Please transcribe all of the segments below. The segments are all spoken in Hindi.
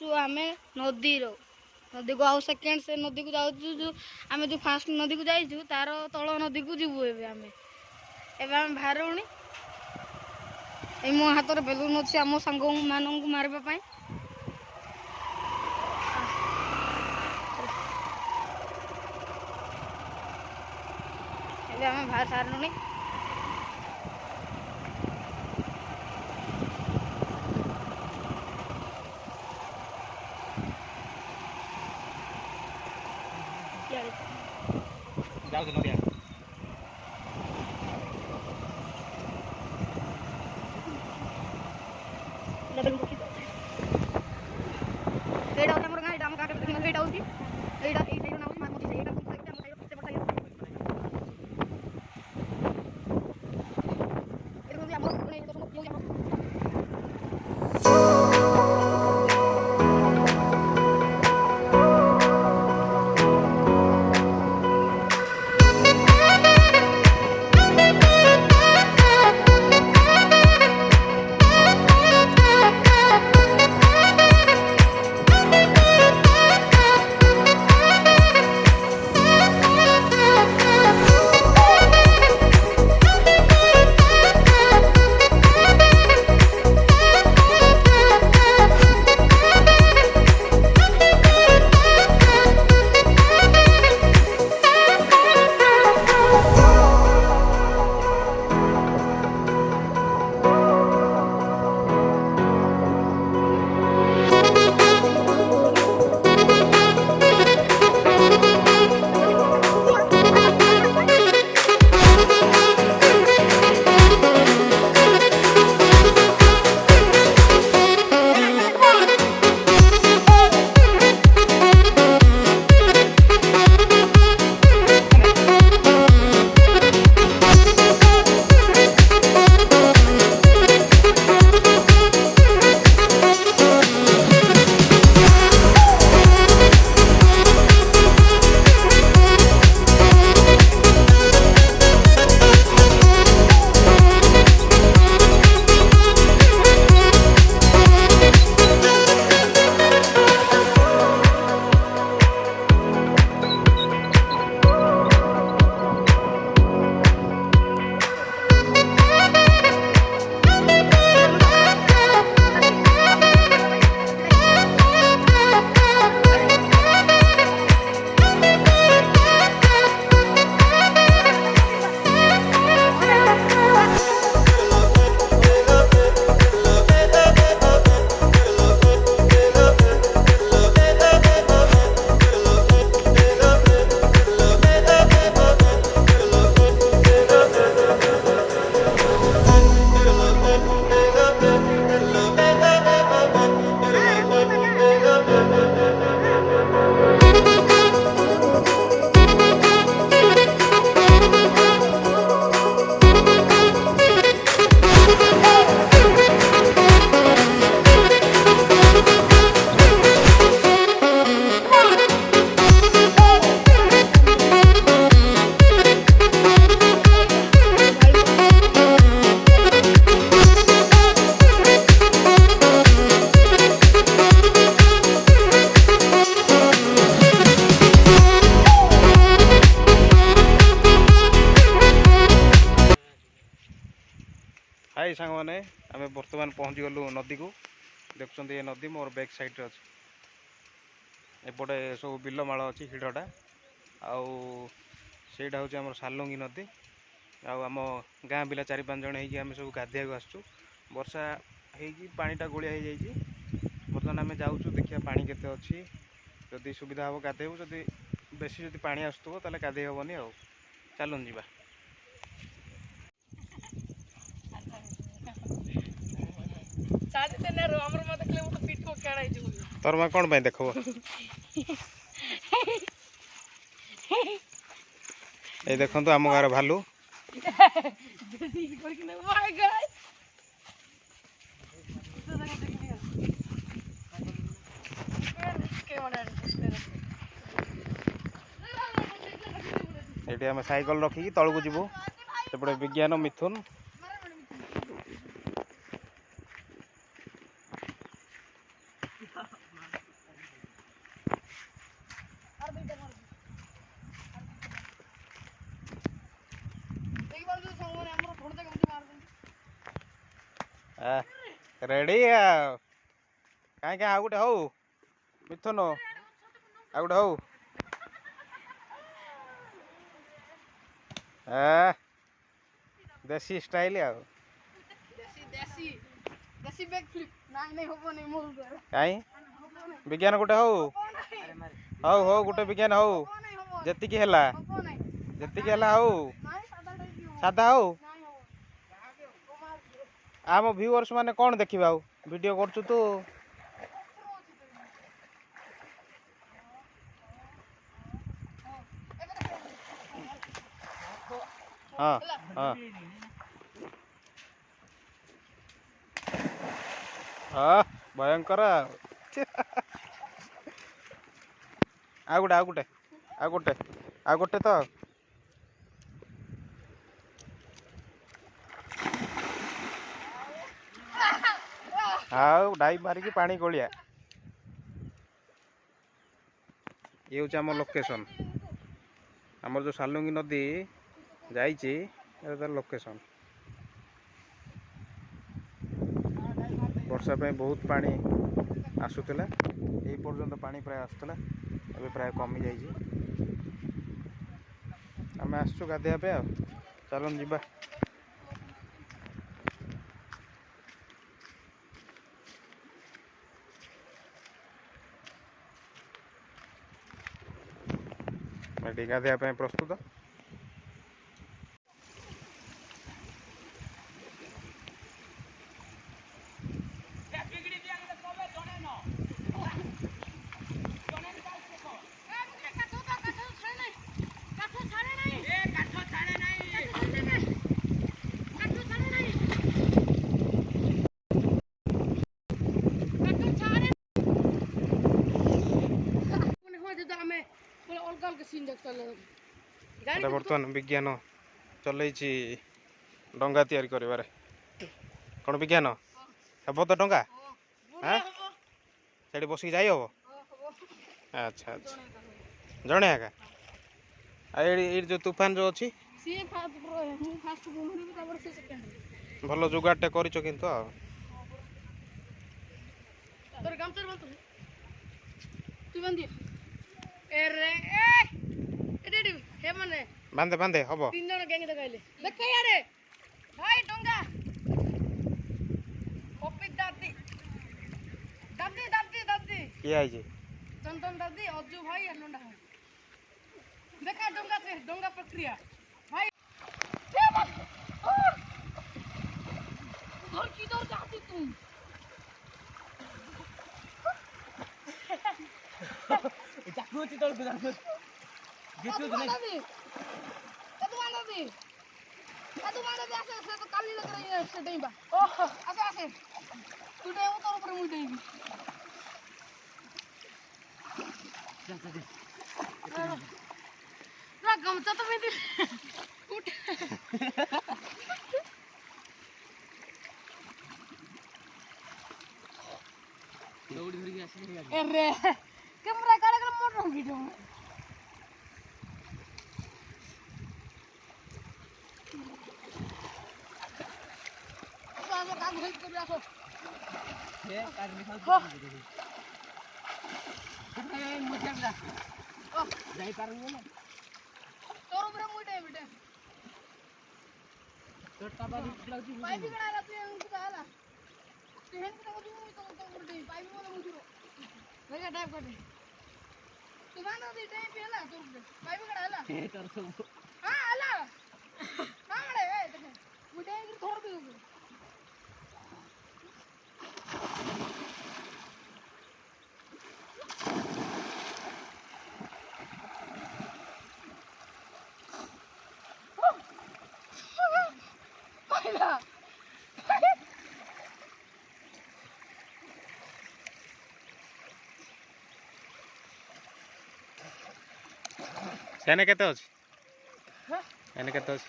जाऊँ आम नदी नदी को आउ सेकेंड से नदी को जाऊँ जो आम जो फास्ट नदी को जाइचु तार तल नदी को जीवु एवं बाहरुणी मो हाथ में बेलून अच्छे आम सांग मानू मारे आम बाहर सारूनी जाऊ नदिया हाय सांग मैंने आम बर्तमान पहुँची गलु नदी को देखुं ये नदी मोर बैक साइड अच्छे एपटे सब बिलमाल अच्छी हिड़टा आईटा हूँ आम सालुंगी नदी आम गाँ पिला 4-5 जन होम सब गाधिया आसचु वर्षा होटा गोलिया हो जाइए बर्तमान आम जाऊँ देखिए पानी केते अच्छी जदि सुविधा हम गाधेबू जदि बेसी जदि पानी आसुव ताले गाधे हेनी आ चलुन जा तोर मैं कौन देख ये देखु आम गाँव भालू ये आम साइकल रखिकी तलू जीवु सेपटे विज्ञान मिथुन रेडी कहीं कहीं आउ गोटे हौ मिथुन आउ गोटे हौ देसी स्टाइल आउ देसी देसी बैक फ्लिप नहीं होबो नहीं मोर द्वारा कहीं विज्ञान गोटे हौ हौ हौ गोटे विज्ञान हौ नहीं होबो जेतिकी ହେଲା होबो नहीं जेतिकी ହେଲା हौ नहीं सादा टाइप हो सादा हौ नहीं होबो आम व्यूअर्स माने कौन देखिबे आउ वीडियो करछु तू हाँ हाँ हाँ भयंकर आ गोटे आ गोटे आ गोटे आ गोटे तो डाई मारिकी पानी गोलिया ये हूँ आम लोकेशन आमर जो सालुंगी नदी जाइए तार लोकेशन वर्षा पे बहुत पानी आसूला यही पर्यंत पानी प्राय आसूला अभी प्राय कमी जाइए आम आसचु गाधेया आ चलन जीवा गाधेया प्रस्तुत बर्तमान विज्ञान चल डंगा तैयारी कर कौन विज्ञान हे तो डंगा हाँ से बस जाई हम अच्छा अच्छा जड़े आका ये जो तूफान जो अच्छी भल जुगाड़े कर बांधे बांधे हम तीन जन गैंग देखाइले देख यारे भाई डंगा कॉपी दादी दादी दादी दादी किए आई चंदन दादी अज्जू भाई लंडा भाई देखा डंगा से डंगा प्रक्रिया भाई उधर किधर जाती तुम जाकुची तोड़ गुजार जितु नहीं तू मांडा दे ऐसे तो काली लग रही है इससे डेंबा ओह ऐसे ऐसे तू डे ऊपर ऊपर मुड़ देगी ना गमचा तो मैं दे उठ दौड़ धरी आसी अरे कैमरा काले काले मोड़ रहा वीडियो में काम हेल्प कर रहा ये काट निकाल ए मुझे जा ओ जाई पारूंगा ना तोर ऊपर मुड़े बेटे छोटा बारी लाउची पाइप भी कड़ा तू उनको कहाला तू हेन को तो मुड़े पाइप वाला मुझरो वेगा टाइप कर तू मानो दे टाइप है ना तोर पाइप कड़ा हला ए तोर सब हां हला मांगड़े ए देख मुड़े थोड़ दे सेने केते अछि एने केते अछि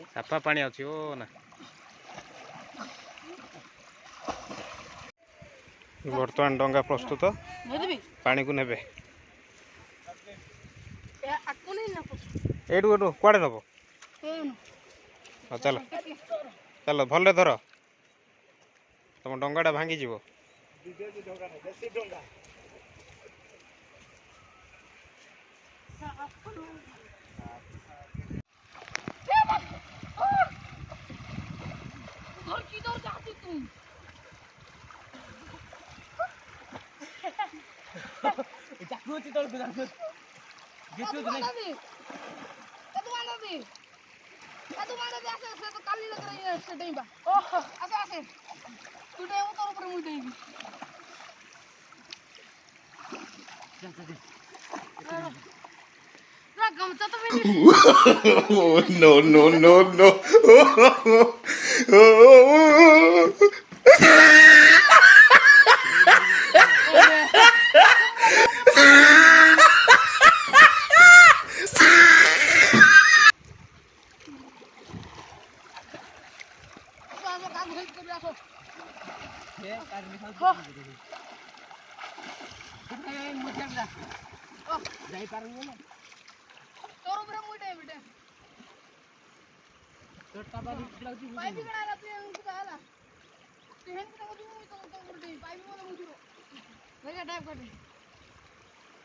साफा पानी अछि ओ ना बर्तमान डंगा प्रस्तुत पानी को नेबे एडू एडू कुआडे नबो चलो चलो भले धर ତମ ଡଙ୍ଗାଟା ଭାଙ୍ଗିଯିବ। और किधर जाती तुम? ଚାକୁ ଅଛି ତଳକୁ ଚାକୁ कदू माना दी ऐसे ऐसे तो काली लग रही है इससे डेंबा। ओह ऐसे ऐसे तू डेंगू तो ऊपर मुड़ देगी। ना गमचा तो मेरी Oh, no, no, no, no. ऐसे काम हेल्प कर रहा ଏ କାଢି ଖାଉଛି ମଜା ଲା ओ ଯାଇ ପାରୁନି ନା तोर ऊपर मुड़ दे बेटा ତୋଟା ବାଲି ଲାଗୁଛି पाइप कड़ा ला तू उनको डाला तू हेन को तू तो ऊपर दे पाइप वाला मुझे वेगा टाइप कर दे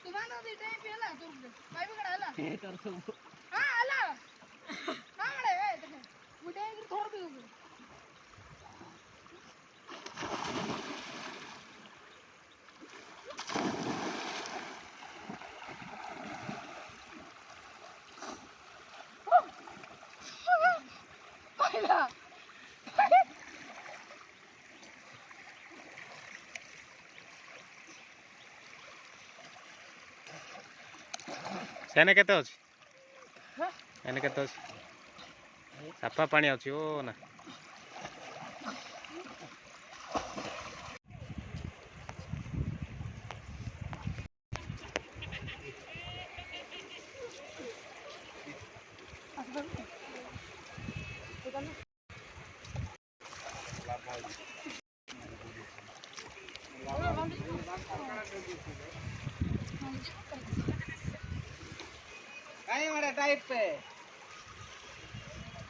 तू माना दी टाइप है ला तोर ऊपर पाइप कड़ा ला ଏ ତୋର ସବୁ हां आला हां बड़े ए देख मुझे एक थोड़ दे ऊपर पहिला ସେନେ କେତେ ଅଛି? ଏନେ କେତେ ଅଛି? ସାଫା ପାଣି ଅଛି ଓ ନା। କାଇଁ ମାରେ ଟାଇପ पे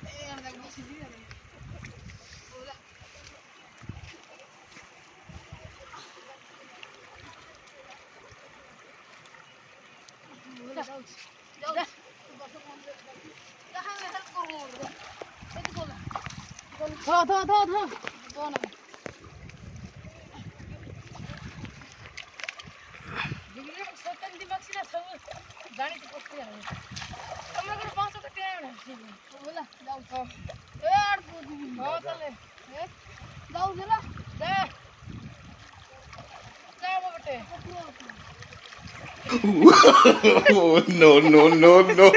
ए यार देख बस दी बोला बोला जाओ जाओ बस कौन दे कहां में हेल्प करूं ये तो बोला धो कौन है ଦିଗରେ ସତନ ଦିମାଗ ସିନା ସବୁ ଜାଣିଛି ପଛେ ଆଉ ତମେ ଗୋଟେ 500 ଟଙ୍କା ଆଣ बोला जाओ ए यार ହଁ ତାହେଲେ ए जाओ चला ଯା ଯା ମୋ ବେଟେ Oh, no, no, no, no.